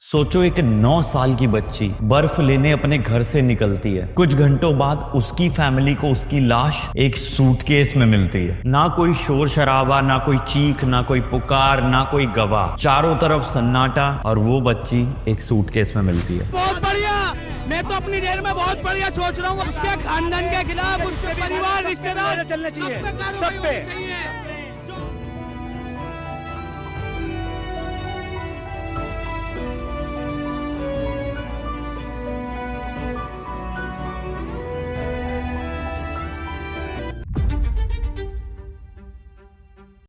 सोचो एक 9 साल की बच्ची बर्फ लेने अपने घर से निकलती है। कुछ घंटों बाद उसकी फैमिली को उसकी लाश एक सूटकेस में मिलती है। ना कोई शोर शराबा, ना कोई चीख, ना कोई पुकार, ना कोई गवाह। चारों तरफ सन्नाटा और वो बच्ची एक सूटकेस में मिलती है। बहुत बढ़िया। मैं तो अपनी देर में बहुत बढ़िया सोच रहा हूँ। उसके खानदान के खिलाफ उसके परिवार रिश्तेदार चलने चाहिए सब पे।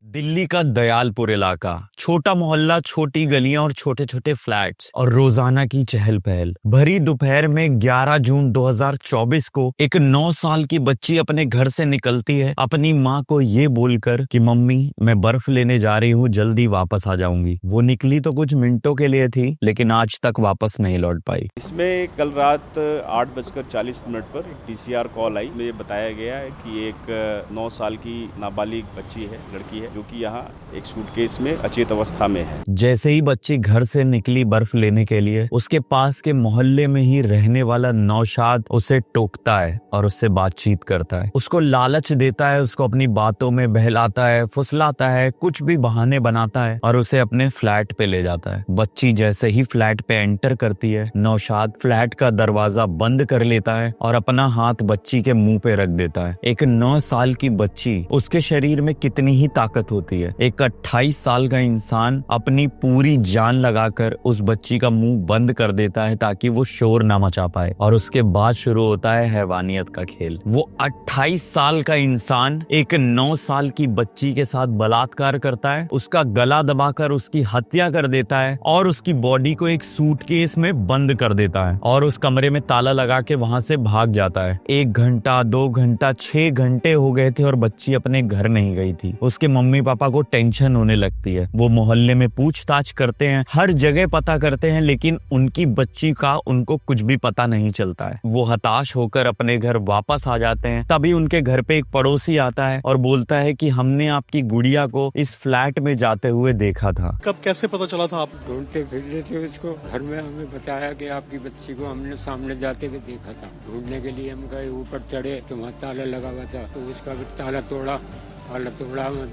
दिल्ली का दयालपुर इलाका, छोटा मोहल्ला, छोटी गलियां और छोटे छोटे फ्लैट्स और रोजाना की चहल पहल। भरी दोपहर में 11 जून 2024 को एक 9 साल की बच्ची अपने घर से निकलती है अपनी माँ को ये बोलकर कि मम्मी मैं बर्फ लेने जा रही हूँ, जल्दी वापस आ जाऊंगी। वो निकली तो कुछ मिनटों के लिए थी, लेकिन आज तक वापस नहीं लौट पाई। इसमें कल रात 8:40 पर एक पीसीआर कॉल आई। मुझे बताया गया है कि एक 9 साल की नाबालिग बच्ची है, लड़की है, जो कि यहाँ एक सूटकेस में अचेत अवस्था में है। जैसे ही बच्ची घर से निकली बर्फ लेने के लिए, उसके पास के मोहल्ले में ही रहने वाला नौशाद उसे टोकता है और उससे बातचीत करता है, उसको लालच देता है, उसको अपनी बातों में बहलाता है, फुसलाता है, कुछ भी बहाने बनाता है और उसे अपने फ्लैट पे ले जाता है। बच्ची जैसे ही फ्लैट पे एंटर करती है, नौशाद फ्लैट का दरवाजा बंद कर लेता है और अपना हाथ बच्ची के मुंह पे रख देता है। एक 9 साल की बच्ची, उसके शरीर में कितनी ही ताकत होती है। एक 28 साल का इंसान अपनी पूरी जान लगाकर उस बच्ची का मुंह बंद कर देता है ताकि वो शोर ना मचा पाए, और उसके बाद शुरू होता है हैवानियत का खेल। वो 28 साल का इंसान एक 9 साल की बच्ची के साथ बलात्कार करता है, उसका गला दबाकर उसकी हत्या कर देता है और उसकी बॉडी को एक सूटकेस में बंद कर देता है और उस कमरे में ताला लगा के वहां से भाग जाता है। 1 घंटा, 2 घंटा, 6 घंटे हो गए थे और बच्ची अपने घर नहीं गई थी। उसके मम्मी पापा को टेंशन होने लगती है। वो मोहल्ले में पूछताछ करते हैं, हर जगह पता करते हैं, लेकिन उनकी बच्ची का उनको कुछ भी पता नहीं चलता है। वो हताश होकर अपने घर वापस आ जाते हैं। तभी उनके घर पे एक पड़ोसी आता है और बोलता है कि हमने आपकी गुड़िया को इस फ्लैट में जाते हुए देखा था। कब कैसे पता चला था? आप ढूंढते फिर रहे थे उसको। घर में हमें बताया कि आपकी बच्ची को हमने सामने जाते हुए देखा था। ढूंढने के लिए हम गए, ऊपर चढ़े तो वहाँ ताला लगा हुआ था, तो उसका भी ताला तोड़ा,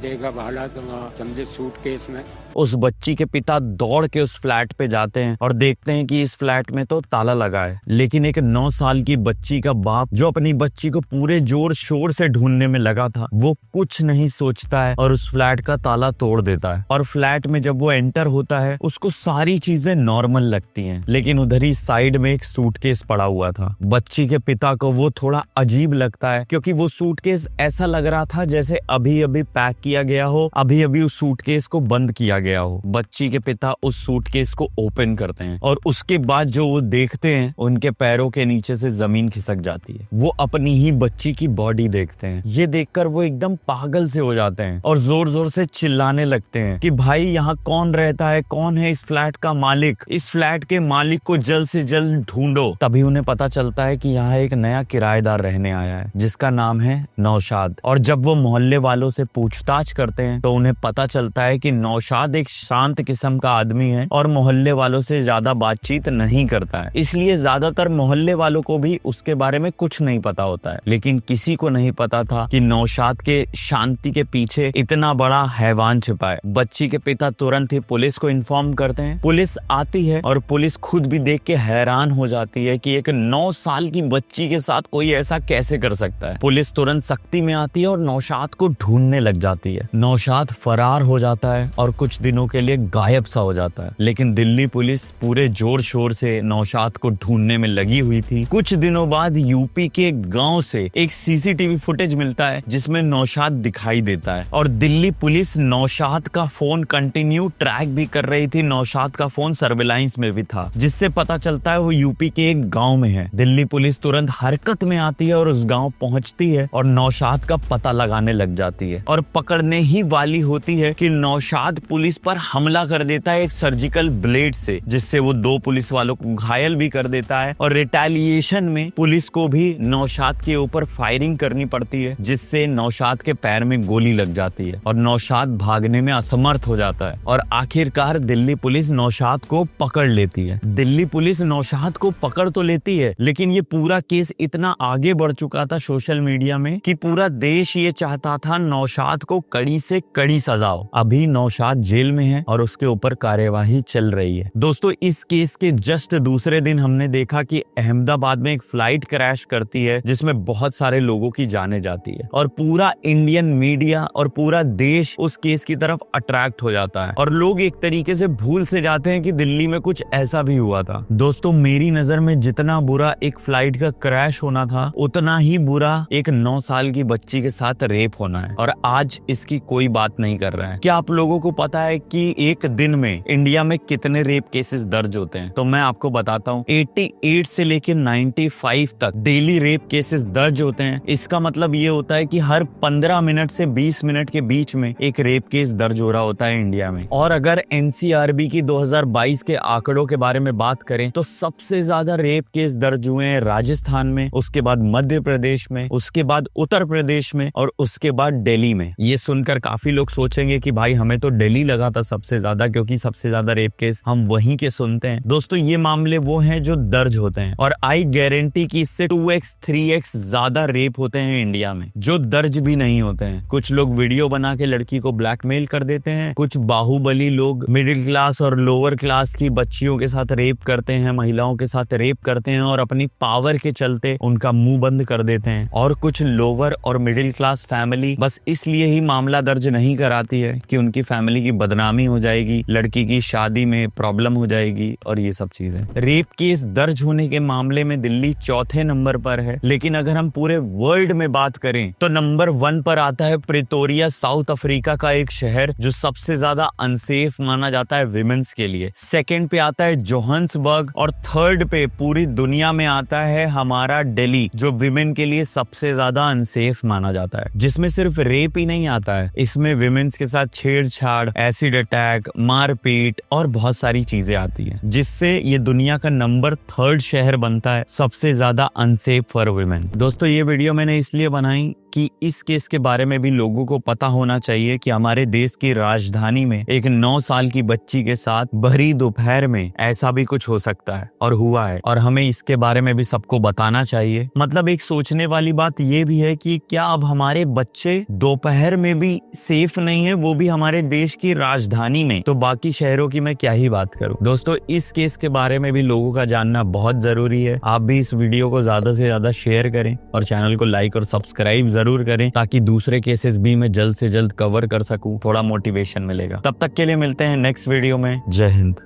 देखा भाला तो समझे सूटकेस में। उस बच्ची के पिता दौड़ के उस फ्लैट पे जाते हैं और देखते हैं कि इस फ्लैट में तो ताला लगा है, लेकिन एक 9 साल की बच्ची का बाप, जो अपनी बच्ची को पूरे जोर शोर से ढूंढने में लगा था, वो कुछ नहीं सोचता है और उस फ्लैट का ताला तोड़ देता है। और फ्लैट में जब वो एंटर होता है, उसको सारी चीजें नॉर्मल लगती हैं, लेकिन उधर ही साइड में एक सूटकेस पड़ा हुआ था। बच्ची के पिता को वो थोड़ा अजीब लगता है, क्योंकि वो सूटकेस ऐसा लग रहा था जैसे अभी अभी पैक किया गया हो, अभी अभी उस सूटकेस को बंद किया गया हो। बच्ची के पिता उस सूटकेस को ओपन करते हैं और उसके बाद जो वो देखते हैं, उनके पैरों के नीचे से जमीन खिसक जाती है। वो अपनी ही बच्ची की बॉडी देखते हैं। ये देखकर वो एकदम पागल से हो जाते हैं और जोर जोर से चिल्लाने लगते हैं कि भाई यहाँ कौन रहता है, कौन है इस फ्लैट का मालिक, इस फ्लैट के मालिक को जल्द से जल्द ढूंढो। तभी उन्हें पता चलता है कि यहाँ एक नया किराएदार रहने आया है, जिसका नाम है नौशाद। और जब वो मोहल्ले वालों से पूछताछ करते हैं तो उन्हें पता चलता है कि नौशाद एक शांत किस्म का आदमी है और मोहल्ले वालों से ज्यादा बातचीत नहीं करता है, इसलिए ज्यादातर मोहल्ले वालों को भी उसके बारे में कुछ नहीं पता होता है। लेकिन किसी को नहीं पता था कि नौशाद के शांति के पीछे इतना बड़ा हैवान छिपा है। बच्ची के पिता तुरंत ही पुलिस को इन्फॉर्म करते हैं। पुलिस आती है और पुलिस खुद भी देख के हैरान हो जाती है कि एक 9 साल की बच्ची के साथ कोई ऐसा कैसे कर सकता है। पुलिस तुरंत सख्ती में आती है और नौशाद को ढूंढने लग जाती है। नौशाद फरार हो जाता है और कुछ दिनों के लिए गायब सा हो जाता है, लेकिन दिल्ली पुलिस पूरे जोर शोर से नौशाद को ढूंढने में लगी हुई थी। कुछ दिनों बाद यूपी के गांव से एक सीसीटीवी फुटेज मिलता है जिसमें नौशाद दिखाई देता है और दिल्ली पुलिस नौशाद का फोन कंटिन्यू ट्रैक भी कर रही थी। नौशाद का फोन सर्विलांस में भी था, जिससे पता चलता है वो यूपी के एक गाँव में है। दिल्ली पुलिस तुरंत हरकत में आती है और उस गाँव पहुंचती है और नौशाद का पता लगाने लग जाती है और पकड़ने ही वाली होती है कि नौशाद पुलिस पुलिस पर हमला कर देता है एक सर्जिकल ब्लेड से, जिससे वो 2 पुलिस वालों को घायल भी कर देता है और रिटेलिएशन में पुलिस को भी नौशाद के ऊपर फायरिंग करनी पड़ती है, जिससे नौशाद के पैर में गोली लग जाती है और नौशाद भागने में असमर्थ हो जाता है और आखिरकार दिल्ली पुलिस नौशाद को पकड़ लेती है। दिल्ली पुलिस नौशाद को पकड़ तो लेती है, लेकिन ये पूरा केस इतना आगे बढ़ चुका था सोशल मीडिया में कि पूरा देश ये चाहता था नौशाद को कड़ी से कड़ी सजा हो। अभी नौशाद जेल में है और उसके ऊपर कार्यवाही चल रही है। दोस्तों, इस केस के जस्ट दूसरे दिन हमने देखा कि अहमदाबाद में एक फ्लाइट क्रैश करती है जिसमें बहुत सारे लोगों की जाने जाती है और पूरा इंडियन मीडिया और पूरा देश उस केस की तरफ अट्रैक्ट हो जाता है और लोग एक तरीके से भूल से जाते हैं कि दिल्ली में कुछ ऐसा भी हुआ था। दोस्तों, मेरी नजर में जितना बुरा एक फ्लाइट का क्रैश होना था, उतना ही बुरा एक 9 साल की बच्ची के साथ रेप होना है और आज इसकी कोई बात नहीं कर रहा है। क्या आप लोगों को पता है कि एक दिन में इंडिया में कितने रेप केसेस दर्ज होते हैं? तो मैं आपको बताता हूँ, 88 से लेकर 95 तक डेली रेप केसेस दर्ज होते हैं। इसका मतलब ये होता है कि हर 15 मिनट से 20 मिनट के बीच में एक रेप केस दर्ज हो रहा होता है इंडिया में। और अगर एनसीआरबी की 2022 के आंकड़ों के बारे में बात करें तो सबसे ज्यादा रेप केस दर्ज हुए हैं राजस्थान में, उसके बाद मध्य प्रदेश में, उसके बाद उत्तर प्रदेश में और उसके बाद दिल्ली में। ये सुनकर काफी लोग सोचेंगे कि भाई हमें तो दिल्ली लगा था सबसे ज्यादा, क्योंकि सबसे ज्यादा रेप केस हम वहीं के सुनते हैं। दोस्तों, ये मामले वो हैं जो दर्ज होते हैं और आई गारंटी कि इससे 2x 3x ज्यादा रेप होते हैं इंडिया में जो दर्ज भी नहीं होते हैं। कुछ लोग वीडियो बना के लड़की को ब्लैकमेल कर देते हैं, कुछ बाहुबली लोग मिडिल क्लास और लोअर क्लास की बच्चियों के साथ रेप करते हैं, महिलाओं के साथ रेप करते हैं और अपनी पावर के चलते उनका मुंह बंद कर देते हैं। और कुछ लोअर और मिडिल क्लास फैमिली बस इसलिए ही मामला दर्ज नहीं कराती है कि उनकी फैमिली की बदनामी हो जाएगी, लड़की की शादी में प्रॉब्लम हो जाएगी और ये सब चीजें। रेप केस दर्ज होने के मामले में दिल्ली 4थे नंबर पर है, लेकिन अगर हम पूरे वर्ल्ड में बात करें तो नंबर 1 पर आता है प्रिटोरिया, साउथ अफ्रीका का एक शहर जो सबसे ज्यादा अनसेफ माना जाता है विमेंस के लिए। सेकंड पे आता है जोहान्सबर्ग और थर्ड पे पूरी दुनिया में आता है हमारा दिल्ली, जो विमेन के लिए सबसे ज्यादा अनसेफ माना जाता है, जिसमें सिर्फ रेप ही नहीं आता है, इसमें विमेंस के साथ छेड़छाड़, एसिड अटैक, मारपीट और बहुत सारी चीजें आती हैं, जिससे ये दुनिया का नंबर 3rd शहर बनता है सबसे ज्यादा अनसेफ फॉर विमेन। दोस्तों, ये वीडियो मैंने इसलिए बनाई कि इस केस के बारे में भी लोगों को पता होना चाहिए कि हमारे देश की राजधानी में एक 9 साल की बच्ची के साथ भरी दोपहर में ऐसा भी कुछ हो सकता है और हुआ है और हमें इसके बारे में भी सबको बताना चाहिए। मतलब एक सोचने वाली बात ये भी है कि क्या अब हमारे बच्चे दोपहर में भी सेफ नहीं है, वो भी हमारे देश की राजधानी में? तो बाकी शहरों की मैं क्या ही बात करूं। दोस्तों, इस केस के बारे में भी लोगों का जानना बहुत जरूरी है। आप भी इस वीडियो को ज्यादा से ज्यादा शेयर करें और चैनल को लाइक और सब्सक्राइब जरूर करें ताकि दूसरे केसेस भी मैं जल्द से जल्द कवर कर सकूं, थोड़ा मोटिवेशन मिलेगा। तब तक के लिए मिलते हैं नेक्स्ट वीडियो में। जय हिंद।